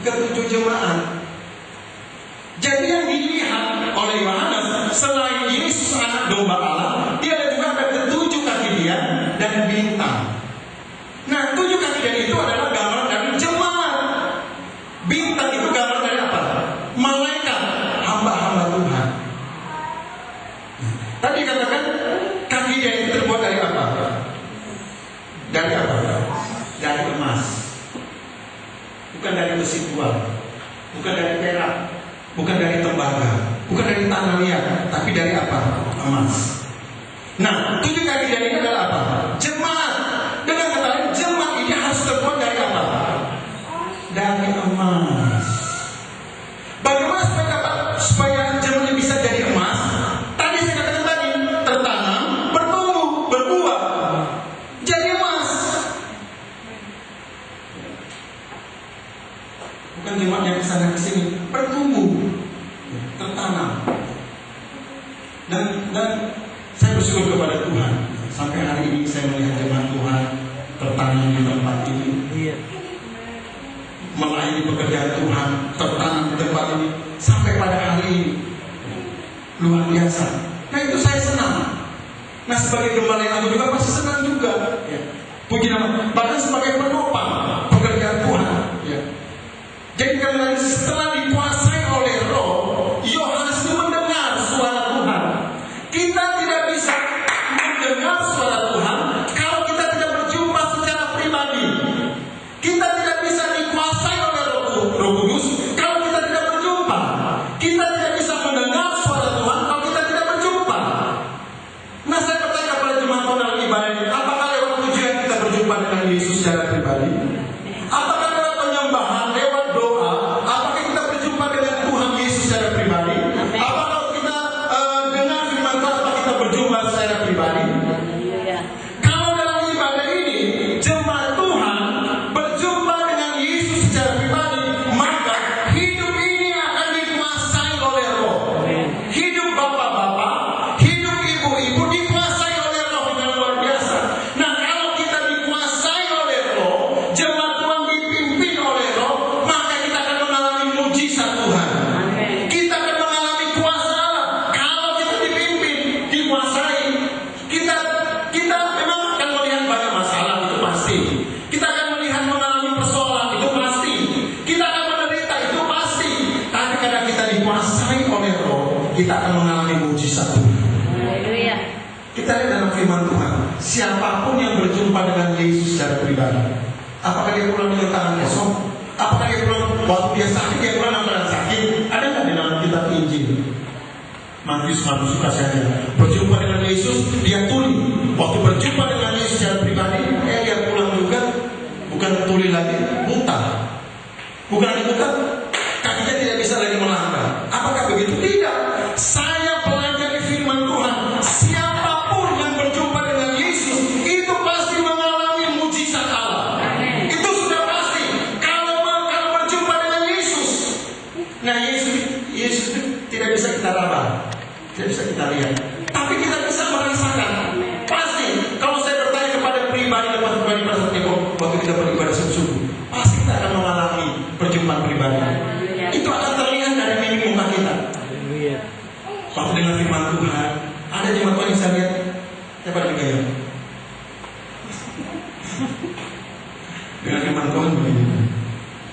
ke-7 jemaat. Jadi yang dilihat oleh Yohanes selain Yesus anak domba Allah, dia juga ada ke-7 kaki dia dan bintang. Nah, 7 kaki dia itu adalah gambar dari jemaat. Bintang itu gambar dari apa? Malaikat, hamba-hamba Tuhan. Tadi katakan kaki dia itu terbuat dari apa? Dari apa? Dari emas. Bukan dari besi tua, bukan dari perak, bukan dari tembaga, bukan dari tanah liat, tapi dari apa? Emas. Nah, 7 kaki dia ini adalah apa? Jemaat. Dengan kata lain, jemaat ini harus terbuat dari apa? Dari emas. Bagaimana supaya jemaat ini bisa jadi emas? Tadi saya katakan tadi, tertanam, bertumbuh, berbuah, jadi emas. Bukan jemaat yang kesana kesini, bertumbuh, tertanam. Dan saya bersyukur kepada Tuhan. Sampai hari ini saya melihat jemaat Tuhan tertanam di tempat ini, melayani pekerjaan Tuhan, tertanam di tempat ini sampai pada hari ini. Luar biasa. Nah, itu saya senang. Nah, sebagai gembala yang aku juga pasti senang juga. Ya. Puji nama. Bahkan sebagai penopang pekerjaan Tuhan. Ya. Jadi karena setelah dikuasai oleh Roh, Yohanes itu mendengar suara Tuhan. Kita tidak bisa mendengar suara Tuhan kalau kita tidak berjumpa secara pribadi. Kita tidak bisa dikuasai oleh Roh Kudus kalau kita tidak berjumpa. Kita tidak bisa mendengar suara Tuhan kalau kita tidak berjumpa. Nah, saya bertanya kepada jemaat dalam ibadah ini, apakah lewat pujian kita berjumpa dengan Yesus secara pribadi? Apakah lewat penyembahan, lewat doa, apakah kita berjumpa dengan Tuhan Yesus secara pribadi? Apakah kita dengar firman Tuhan, apakah kita berjumpa secara pribadi? Kalau dalam ibadah ini jemaat Tuhan berjumpa dengan Yesus secara pribadi, maka hidup ini akan dikuasai oleh Roh. Hidup bapak-bapak, hidup ibu-ibu dikuasai oleh Roh dengan luar biasa. Nah, kalau kita dikuasai oleh Roh, jemaat Tuhan dipimpin oleh Roh, maka kita akan mengalami mujizat Tuhan. Kita akan mengalami kuasa Allah. Kalau kita dipimpin, dikuasai, kita memang akan melihat banyak masalah, itu pasti. Kita akan melihat mengalami persoalan, itu pasti. Kita akan menderita, itu pasti. Tapi karena kita dikuasai oleh Roh, kita akan mengalami mujizat Tuhan. Haleluya. Kita lihat dalam firman Tuhan, siapapun yang berjumpa dengan Yesus secara pribadi, apakah dia pulang dengan tangan kosong? Apakah dia pulang waktu dia sakit, dia pulang dalam keadaan sakit? Ada nggak di dalam kitab Injil? Matius suka saja berjumpa dengan Yesus, dia tuli. Waktu berjumpa dengan Yesus secara pribadi, dia pulang juga, bukan tuli lagi, buta. Bukan lagi buta, kakinya tidak bisa lagi melangkah. Apakah begitu? Tidak. Saya pelajari firman Tuhan. Siapapun yang berjumpa dengan Yesus, itu pasti mengalami mujizat Allah. Itu sudah pasti. Kalau berjumpa dengan Yesus, nah Yesus tidak bisa kita raba, tidak bisa kita lihat, tapi kita bisa merasakan. Pasti. Kalau saya bertanya kepada pribadi pada Dengan firman Tuhan begini.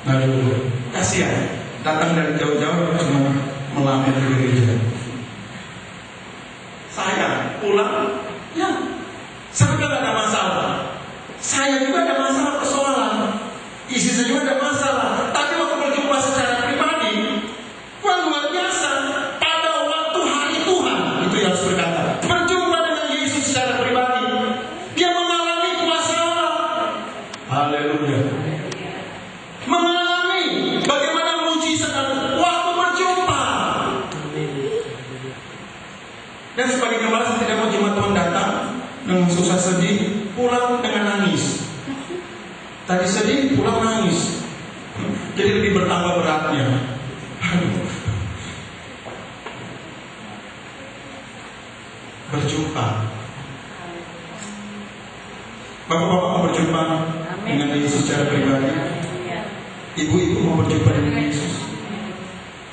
Aduh, kasihan. Datang dari jauh-jauh cuma melamar di gereja. Saya pulang, ya, saya juga ada masalah. Saya juga ada masalah persoalan. Istri saya juga ada masalah. Tapi waktu berjumpa secara pribadi, wah luar biasa. Pada waktu hari Tuhan, itu yang harus berkata, berjumpa dengan Yesus secara pribadi, dia mengalami kuasa Allah. Haleluya. Mengalami bagaimana mujizat waktu berjumpa. Dan sebagai gembala saya tidak mau jemaat Tuhan datang dengan susah sedih, pulang dengan nangis. Tadi sedih, pulang nangis. Jadi lebih bertambah beratnya. Berjumpa. Bapak-bapak mau berjumpa dengan Yesus secara pribadi. Ibu-ibu mau berjumpa dengan Yesus.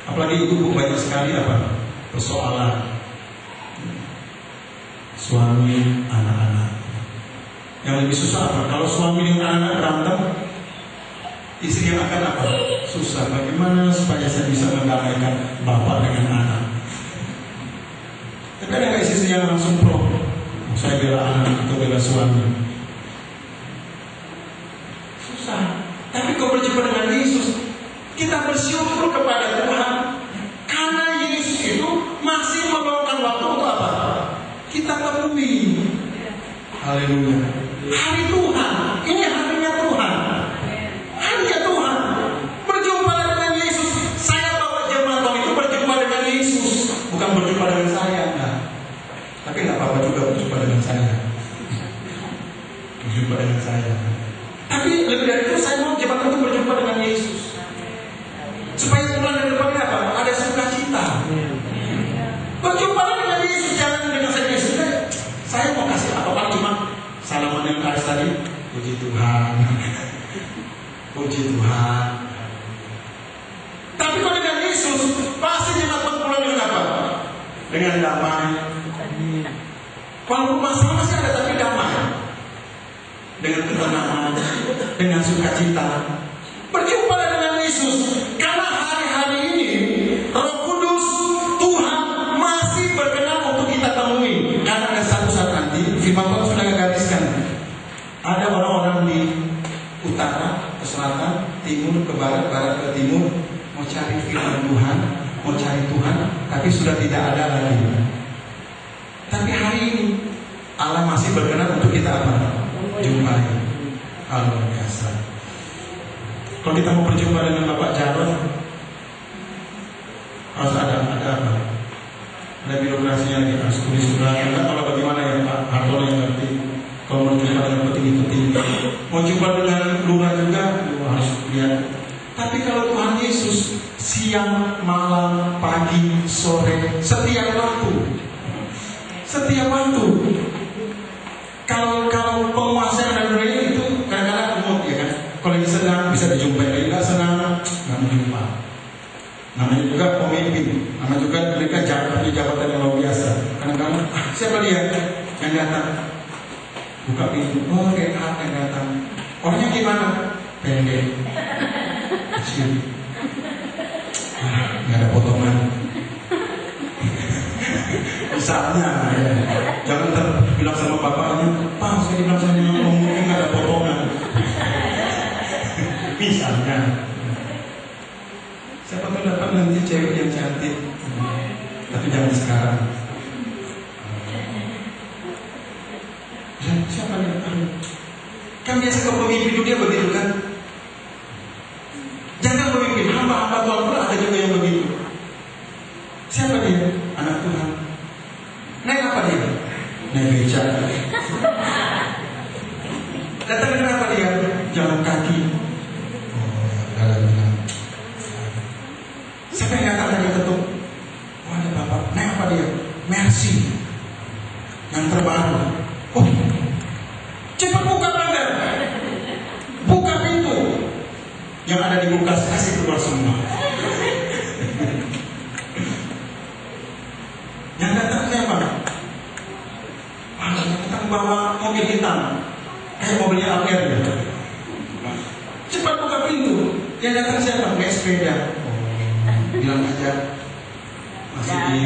Apalagi ibu banyak sekali apa? Persoalan. Suami, anak-anak. Yang lebih susah apa? Kalau suami dengan anak berantem, istri yang akan apa? Susah. Bagaimana supaya saya bisa mendamaikan bapak dengan anak? Tapi ada nggak istri yang langsung pro? Saya bela anak atau bela suami? Susah. Tapi kalau berjumpa dengan Yesus, kita bersyukur kepada Tuhan karena Yesus itu masih meluangkan waktu untuk apa? Kita temui. Haleluya. Hari Tuhan. Ini harinya Tuhan. Harinya Tuhan. Berjumpa dengan Yesus. Saya bawa jemaat Tuhan itu berjumpa dengan Yesus, bukan berjumpa dengan saya. Nah. Tapi nggak apa-apa juga berjumpa dengan saya. Berjumpa dengan saya. Tapi lebih dari itu saya mau jemaat itu berjumpa dengan Yesus. Supaya pulang dari depannya apa? Ada sukacita. Berjumpa dengan Yesus, jangan dengan saya Yesus. Saya mau kasih apa-apa cuma salaman yang karis tadi. Puji Tuhan. Puji Tuhan. Tapi kalau dengan Yesus, pasti jemaat pulang dengan apa? Dengan damai. Walaupun masalah masih ada, tapi damai. Dengan ketenangan, dengan sukacita. Berjumpa dengan Yesus. Karena hari-hari ini Roh Kudus Tuhan masih berkenan untuk kita temui. Karena ada satu saat nanti firman Tuhan sudah gariskan. Ada orang-orang di utara, ke selatan, timur, ke barat, barat ke timur, mau cari firman Tuhan, mau cari Tuhan, tapi sudah tidak ada lagi. Tapi hari ini Allah masih berkenan untuk kita apa? Jumpai. Luar biasa. Kalau kita mau berjumpa dengan Bapak Jarod, harus ada apa? Ada birokrasinya lagi, harus tulis surat. Kalau bagaimana ya Pak Hartono yang ngerti. Kalau mau jumpa dengan petinggi-petinggi, mau jumpa dengan lurah juga harus lihat. Tapi kalau Tuhan Yesus siang, malam, pagi, sore, setiap waktu. Kalau penguasa yang ada dunia itu kadang-kadang umum ya kan. Kalau lagi senang bisa dijumpai, lagi nggak senang nggak menjumpa. Namanya juga pemimpin, namanya juga mereka jabatan yang luar biasa. Kadang-kadang siapa dia yang datang? Buka pintu, oh kayak yang datang. Orangnya gimana? Pendek, kecil, nggak ada potongan. Misalnya, ya. Jangan terbilang sama bapaknya, Pak, saya bilang sama ngomongnya nggak ada potongan. Misalnya, siapa tahu dapat nanti cewek yang cantik, tapi jangan sekarang. Siapa nih? Kan biasa ke pemimpin dunia begitu kan? Jangan pemimpin, hamba-hamba Tuhan pun ada juga yang begitu. Siapa dia? Anak Tuhan. Naik apa dia? Naik beca. Datang dengan apa dia? Jalan kaki. Oh, jalan. Siapa yang datang tadi ketuk? Oh, ada bapak. Naik apa dia? Mercy. Yang terbaru. Oh, cepat buka pagar. Buka pintu. Yang ada di kulkas kasih keluar semua. Yang datang siapa? Yang datang bawa mobil hitam. mobilnya APR ya. Cepat buka pintu. Yang datang siapa? Naik sepeda. Bilang aja masih di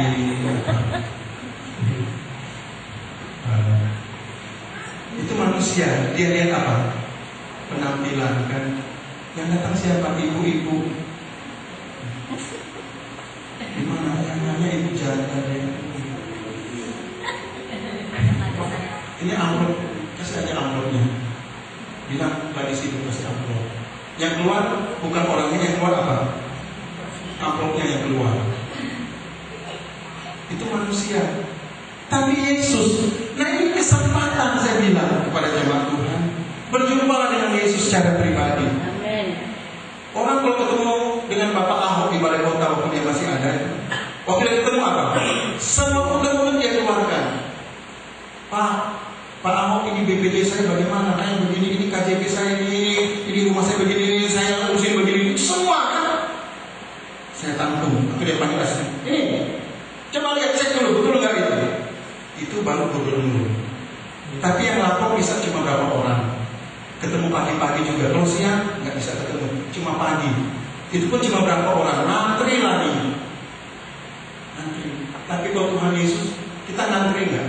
itu manusia. Dia lihat apa? Penampilan kan. Yang datang siapa? Ibu-ibu. Gimana yang namanya ibu jantan ya? Ini amplop, kasih aja amplopnya. Bilang lagi sibuk kasih amplop. Yang keluar bukan orangnya, yang keluar apa? Amplopnya yang keluar. Itu manusia. Tapi Yesus, nah ini kesempatan saya bilang kepada jemaat Tuhan, berjumpalah dengan Yesus secara pribadi. Amin. Orang kalau ketemu dengan Bapak Ahok di balai kota waktu dia masih ada, waktu dia ketemu apa? Semua undangan dia keluarkan. Pak Ahok, ini BPJ saya bagaimana? Nah, begini, ini KJP saya ini rumah saya begini, saya urusin begini, semua kan? Saya tampung, aku dia panggil asli. Ini, coba lihat cek dulu, betul nggak itu? Itu baru gubernur. Tapi yang lapor bisa cuma berapa orang? Ketemu pagi-pagi juga. Kalau siang nggak bisa ketemu, cuma pagi. Itu pun cuma berapa orang? Ngantri lagi. Ngantri. Tapi kalau Tuhan Yesus, kita ngantri nggak?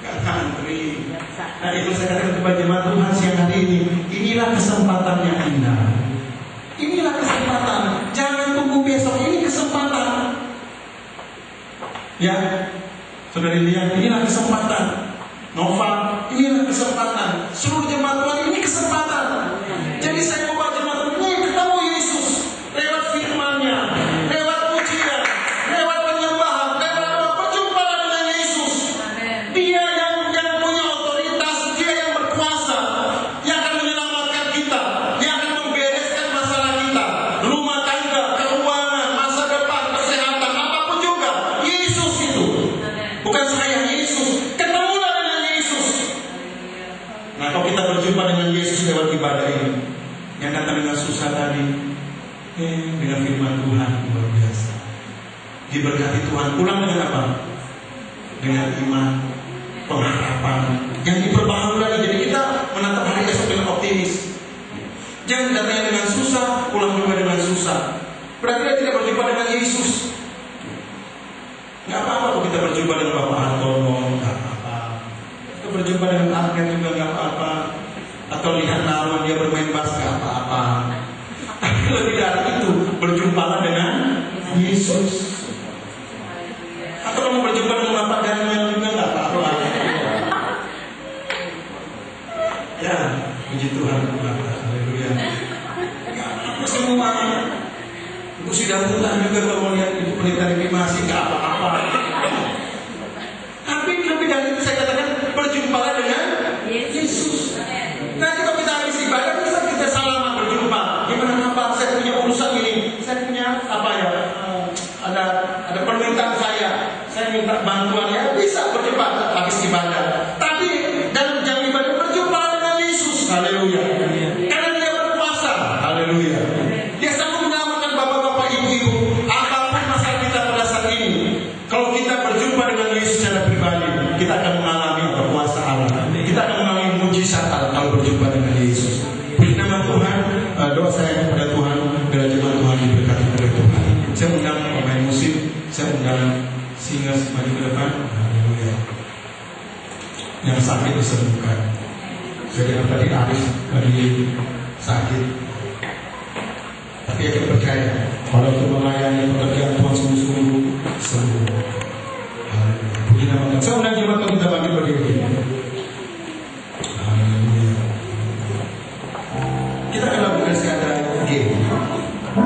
Nggak ngantri. Nah itu saya katakan kepada jemaat Tuhan siang hari ini. Inilah kesempatan yang indah. Inilah kesempatan. Jangan tunggu besok. Ini kesempatan. Ya. Saudara lihat, inilah kesempatan. Nova, inilah kesempatan. Seluruh jemaat Tuhan, ini kesempatan. Jadi saya mau baca jemaat Tuhan ini ketemu Yesus lewat firman-Nya, lewat pujian, lewat penyembahan, lewat berjumpa dengan Yesus. Dia yang punya otoritas, dia yang berkuasa, yang akan menyelamatkan kita, yang akan membereskan masalah kita, rumah tangga, keuangan, masa depan, kesehatan, apapun juga. Yesus itu. Bukan saya, Yesus. Ketemulah dengan Yesus. Nah, kalau kita berjumpa dengan Yesus lewat ibadah ini, yang datang dengan susah tadi, dengan firman Tuhan luar biasa. Diberkati Tuhan, pulang dengan apa? Dengan iman, pengharapan yang diperbaharui lagi. Jadi kita menatap hari esok dengan optimis. Jangan datangnya dengan susah, pulang juga dengan susah. Berarti kita tidak berjumpa dengan Yesus. Nggak apa-apa kalau kita berjumpa dengan Bapak Antono, nggak apa-apa. Kita berjumpa dengan Arken juga nggak apa-apa. Atau lihat Narwan dia bermain bass, nggak apa-apa. Tapi lebih dari itu, berjumpalah dengan Yesus. Atau kamu berjumpa dengan Bapak Daniel juga nggak apa-apa. Ya, puji Tuhan. Haleluya. Semua. Ibu sudah pulang juga kalau lihat ibu pelita masih nggak apa-apa. Tapi lebih dari itu saya katakan berjumpalah dengan Yesus. Nanti kalau kita habis ibadah bisa kita salaman berjumpa. Gimana Pak? Saya punya urusan ini. Saya punya apa ya? Ada permintaan saya. Saya minta bantuan ya. Bisa berjumpa habis ibadah. Tapi dalam jam ibadah berjumpa dengan Yesus. Haleluya. Karena dia berkuasa. Haleluya. Dia sanggup menyelamatkan bapak-bapak, ibu-ibu, apapun masalah kita pada saat ini. Kalau kita berjumpa dengan Yesus secara pribadi, kita akan mengalami kuasa Allah. Kita akan mengalami mujizat Allah kalau berjumpa dengan Yesus. Puji nama Tuhan. Doa saya kepada Tuhan, biar jemaat Tuhan diberkati oleh Tuhan. Saya undang pemain musik, saya undang singers maju ke depan. Haleluya. Yang sakit disembuhkan. Jadi tadi Aris lagi sakit. Tapi kita percaya kalau untuk melayani pekerjaan Tuhan sungguh-sungguh sembuh. Puji nama Tuhan. Saya undang jemaat kita bangkit berdiri.